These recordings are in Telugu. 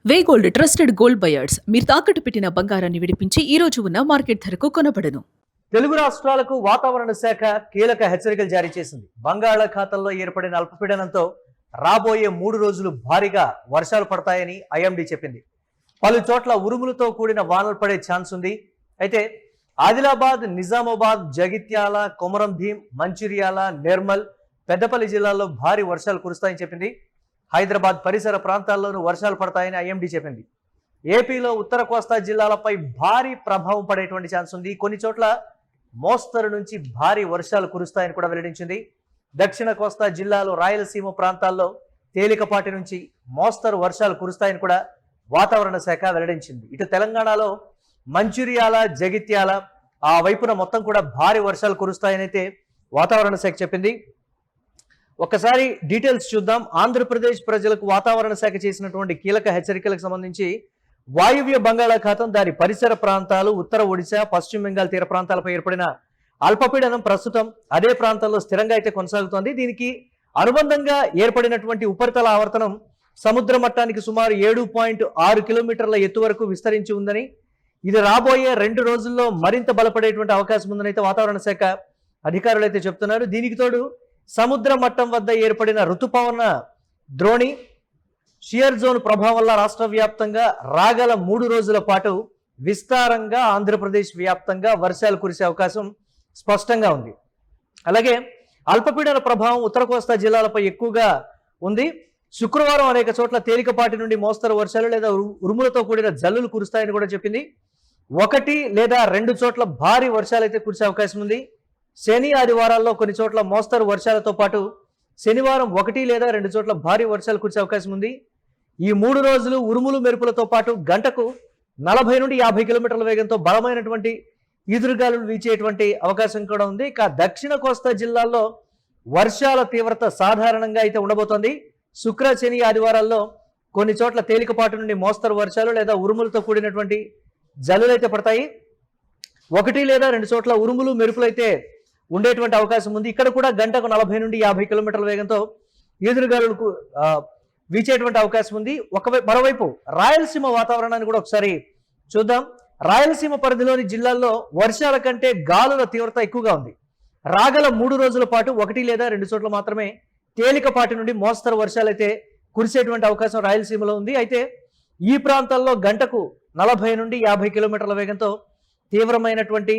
వే గోల్డ్ ట్రస్టెడ్ గోల్డ్ బయర్స్ మీరు తాకట్టు పెట్టిన బంగారాన్ని విడిపించి ఈ రోజు ఉన్న మార్కెట్ ధరకు కొనబడను. తెలుగు రాష్ట్రాలకు వాతావరణ శాఖ కీలక హెచ్చరికలు జారీ చేసింది. బంగాళాఖాతంలో ఏర్పడిన అల్పపీడనంతో రాబోయే 3 రోజులు భారీగా వర్షాలు పడతాయని ఐఎండీ చెప్పింది. పలు చోట్ల ఉరుములతో కూడిన వానలు పడే ఛాన్స్ ఉంది. అయితే ఆదిలాబాద్, నిజామాబాద్, జగిత్యాల, కొమరం భీం, మంచిర్యాల, నిర్మల్, పెద్దపల్లి జిల్లాల్లో భారీ వర్షాలు కురుస్తాయని చెప్పింది. హైదరాబాద్ పరిసర ప్రాంతాల్లోనూ వర్షాలు పడతాయని ఐఎండీ చెప్పింది. ఏపీలో ఉత్తర కోస్తా జిల్లాలపై భారీ ప్రభావం పడేటువంటి ఛాన్స్ ఉంది. కొన్ని చోట్ల మోస్తరు నుంచి భారీ వర్షాలు కురుస్తాయని కూడా వెల్లడించింది. దక్షిణ కోస్తా జిల్లాలో, రాయలసీమ ప్రాంతాల్లో తేలికపాటి నుంచి మోస్తరు వర్షాలు కురుస్తాయని కూడా వాతావరణ శాఖ వెల్లడించింది. ఇటు తెలంగాణలో మంచిర్యాల, జగిత్యాల ఆ వైపున మొత్తం కూడా భారీ వర్షాలు కురుస్తాయని అయితే వాతావరణ శాఖ చెప్పింది. ఒక్కసారి డీటెయిల్స్ చూద్దాం. ఆంధ్రప్రదేశ్ ప్రజలకు వాతావరణ శాఖ చేసినటువంటి కీలక హెచ్చరికలకు సంబంధించి వాయువ్య బంగాళాఖాతం, దాని పరిసర ప్రాంతాలు, ఉత్తర ఒడిశా, పశ్చిమ బెంగాల్ తీర ప్రాంతాలపై ఏర్పడిన అల్పపీడనం ప్రస్తుతం అదే ప్రాంతాల్లో స్థిరంగా అయితే కొనసాగుతోంది. దీనికి అనుబంధంగా ఏర్పడినటువంటి ఉపరితల ఆవర్తనం సముద్ర మట్టానికి సుమారు 7.6 కిలోమీటర్ల ఎత్తు వరకు విస్తరించి ఉందని, ఇది రాబోయే 2 రోజుల్లో మరింత బలపడేటువంటి అవకాశం ఉందని అయితే వాతావరణ శాఖ అధికారులు అయితే చెప్తున్నారు. దీనికి తోడు సముద్ర మట్టం వద్ద ఏర్పడిన ఋతుపవన ద్రోణి షియర్ జోన్ ప్రభావం వల్ల రాష్ట్ర వ్యాప్తంగా రాగల 3 రోజుల పాటు విస్తారంగా ఆంధ్రప్రదేశ్ వ్యాప్తంగా వర్షాలు కురిసే అవకాశం స్పష్టంగా ఉంది. అలాగే అల్పపీడన ప్రభావం ఉత్తర కోస్తా జిల్లాలపై ఎక్కువగా ఉంది. శుక్రవారం అనేక చోట్ల తేలికపాటి నుండి మోస్తరు వర్షాలు లేదా ఉరుములతో కూడిన జల్లులు కురుస్తాయని కూడా చెప్పింది. 1 లేదా 2 చోట్ల భారీ వర్షాలు అయితే కురిసే అవకాశం ఉంది. శని, ఆదివారాల్లో కొన్ని చోట్ల మోస్తరు వర్షాలతో పాటు శనివారం 1 లేదా 2 చోట్ల భారీ వర్షాలు కురిసే అవకాశం ఉంది. ఈ 3 రోజులు ఉరుములు మెరుపులతో పాటు గంటకు 40 నుండి 50 కిలోమీటర్ల వేగంతో బలమైనటువంటి ఈదురుగాలులు వీచేటువంటి అవకాశం కూడా ఉంది. ఇక దక్షిణ కోస్తా జిల్లాల్లో వర్షాల తీవ్రత సాధారణంగా అయితే ఉండబోతోంది. శుక్ర, శని, ఆదివారాల్లో కొన్ని చోట్ల తేలికపాటి నుండి మోస్తరు వర్షాలు లేదా ఉరుములతో కూడినటువంటి జల్లులు అయితే పడతాయి. 1 లేదా 2 చోట్ల ఉరుములు మెరుపులు అయితే ఉండేటువంటి అవకాశం ఉంది. ఇక్కడ కూడా గంటకు 40 నుండి 50 కిలోమీటర్ల వేగంతో ఈదురుగాలులకు వీచేటువంటి అవకాశం ఉంది. మరోవైపు రాయలసీమ వాతావరణాన్ని కూడా ఒకసారి చూద్దాం. రాయలసీమ పరిధిలోని జిల్లాల్లో వర్షాల కంటే గాలుల తీవ్రత ఎక్కువగా ఉంది. రాగల 3 రోజుల పాటు 1 లేదా 2 చోట్ల మాత్రమే తేలికపాటి నుండి మోస్తరు వర్షాలు అయితే కురిసేటువంటి అవకాశం రాయలసీమలో ఉంది. అయితే ఈ ప్రాంతాల్లో గంటకు 40 నుండి 50 కిలోమీటర్ల వేగంతో తీవ్రమైనటువంటి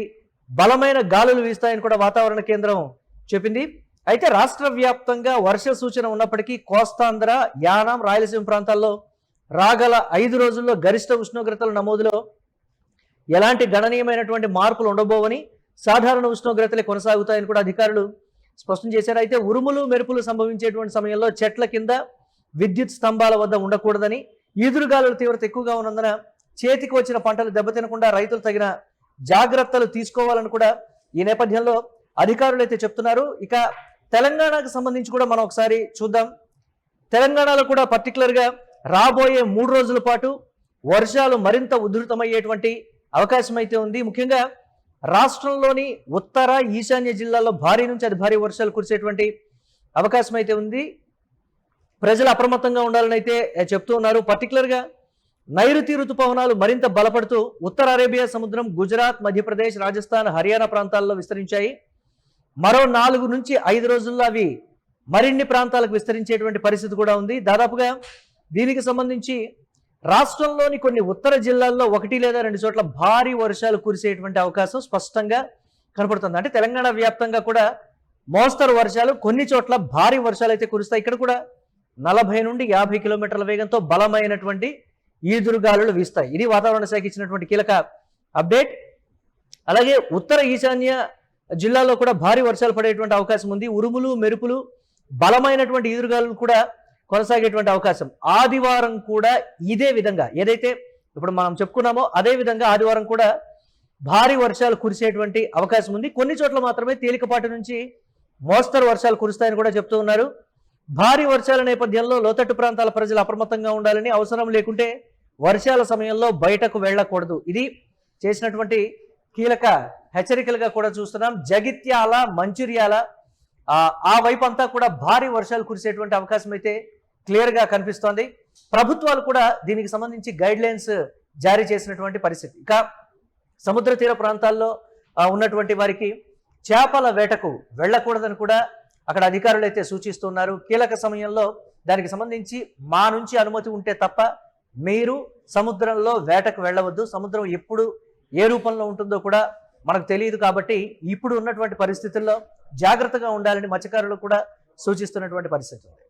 బలమైన గాలులు వీస్తాయని కూడా వాతావరణ కేంద్రం చెప్పింది. అయితే రాష్ట్ర వ్యాప్తంగా వర్ష సూచన ఉన్నప్పటికీ కోస్తాంధ్ర, యానాం, రాయలసీమ ప్రాంతాల్లో రాగల 5 రోజుల్లో గరిష్ట ఉష్ణోగ్రతల నమోదులో ఎలాంటి గణనీయమైనటువంటి మార్పులు ఉండబోవని, సాధారణ ఉష్ణోగ్రతలే కొనసాగుతాయని కూడా అధికారులు స్పష్టం చేశారు. అయితే ఉరుములు మెరుపులు సంభవించేటువంటి సమయంలో చెట్ల కింద, విద్యుత్ స్తంభాల వద్ద ఉండకూడదని, ఈదురుగాలుల తీవ్రత ఎక్కువగా ఉన్నందున చేతికి వచ్చిన పంటలు దెబ్బతినకుండా రైతులు తగిన జాగ్రత్తలు తీసుకోవాలని కూడా ఈ నేపథ్యంలో అధికారులు అయితే చెప్తున్నారు. ఇక తెలంగాణకు సంబంధించి కూడా మనం ఒకసారి చూద్దాం. తెలంగాణలో కూడా పర్టికులర్గా రాబోయే 3 రోజుల పాటు వర్షాలు మరింత ఉధృతమయ్యేటువంటి అవకాశం అయితే ఉంది. ముఖ్యంగా రాష్ట్రంలోని ఉత్తర, ఈశాన్య జిల్లాల్లో భారీ నుంచి అతి భారీ వర్షాలు కురిసేటువంటి అవకాశం అయితే ఉంది. ప్రజలు అప్రమత్తంగా ఉండాలని అయితే చెప్తూ ఉన్నారు. పర్టికులర్గా నైరుతి ఋతుపవనాలు మరింత బలపడుతూ ఉత్తర అరేబియా సముద్రం, గుజరాత్, మధ్యప్రదేశ్, రాజస్థాన్, హర్యానా ప్రాంతాల్లో విస్తరించాయి. మరో 4 నుంచి 5 రోజుల్లో అవి మరిన్ని ప్రాంతాలకు విస్తరించేటువంటి పరిస్థితి కూడా ఉంది. దాదాపుగా దీనికి సంబంధించి రాష్ట్రంలోని కొన్ని ఉత్తర జిల్లాల్లో 1 లేదా 2 చోట్ల భారీ వర్షాలు కురిసేటువంటి అవకాశం స్పష్టంగా కనపడుతుంది. అంటే తెలంగాణ వ్యాప్తంగా కూడా మోస్తరు వర్షాలు, కొన్ని చోట్ల భారీ వర్షాలు అయితే కురుస్తాయి. ఇక్కడ కూడా 40 నుండి 50 కిలోమీటర్ల వేగంతో బలమైనటువంటి ఈదురుగాలులు వీస్తాయి. ఇది వాతావరణ శాఖ ఇచ్చినటువంటి కీలక అప్డేట్. అలాగే ఉత్తర ఈశాన్య జిల్లాలో కూడా భారీ వర్షాలు పడేటువంటి అవకాశం ఉంది. ఉరుములు మెరుపులు, బలమైనటువంటి ఈదురుగాలులు కూడా కొనసాగేటువంటి అవకాశం. ఆదివారం కూడా ఇదే విధంగా ఏదైతే ఇప్పుడు మనం చెప్పుకున్నామో అదే విధంగా ఆదివారం కూడా భారీ వర్షాలు కురిసేటువంటి అవకాశం ఉంది. కొన్ని చోట్ల మాత్రమే తేలికపాటి నుంచి మోస్తరు వర్షాలు కురుస్తాయని కూడా చెప్తూ ఉన్నారు. భారీ వర్షాల నేపథ్యంలో లోతట్టు ప్రాంతాల ప్రజలు అప్రమత్తంగా ఉండాలని, అవసరం లేకుంటే వర్షాల సమయంలో బయటకు వెళ్ళకూడదు. ఇది చేసినటువంటి కీలక హెచ్చరికలుగా కూడా చూస్తున్నాం. జగిత్యాల, మంచిర్యాల ఆ వైపు అంతా కూడా భారీ వర్షాలు కురిసేటువంటి అవకాశం అయితే క్లియర్గా కనిపిస్తోంది. ప్రభుత్వాలు కూడా దీనికి సంబంధించి గైడ్ లైన్స్ జారీ చేసినటువంటి పరిస్థితి. ఇక సముద్ర తీర ప్రాంతాల్లో ఉన్నటువంటి వారికి చేపల వేటకు వెళ్ళకూడదని కూడా అక్కడ అధికారులు అయితే సూచిస్తున్నారు. కీలక సమయంలో దానికి సంబంధించి మా నుంచి అనుమతి ఉంటే తప్ప మీరు సముద్రంలో వేటకు వెళ్ళవద్దు, సముద్రం ఎప్పుడు ఏ రూపంలో ఉంటుందో కూడా మనకు తెలియదు, కాబట్టి ఇప్పుడు ఉన్నటువంటి పరిస్థితుల్లో జాగ్రత్తగా ఉండాలని మత్స్యకారులు కూడా సూచిస్తున్నటువంటి పరిస్థితి ఉంది.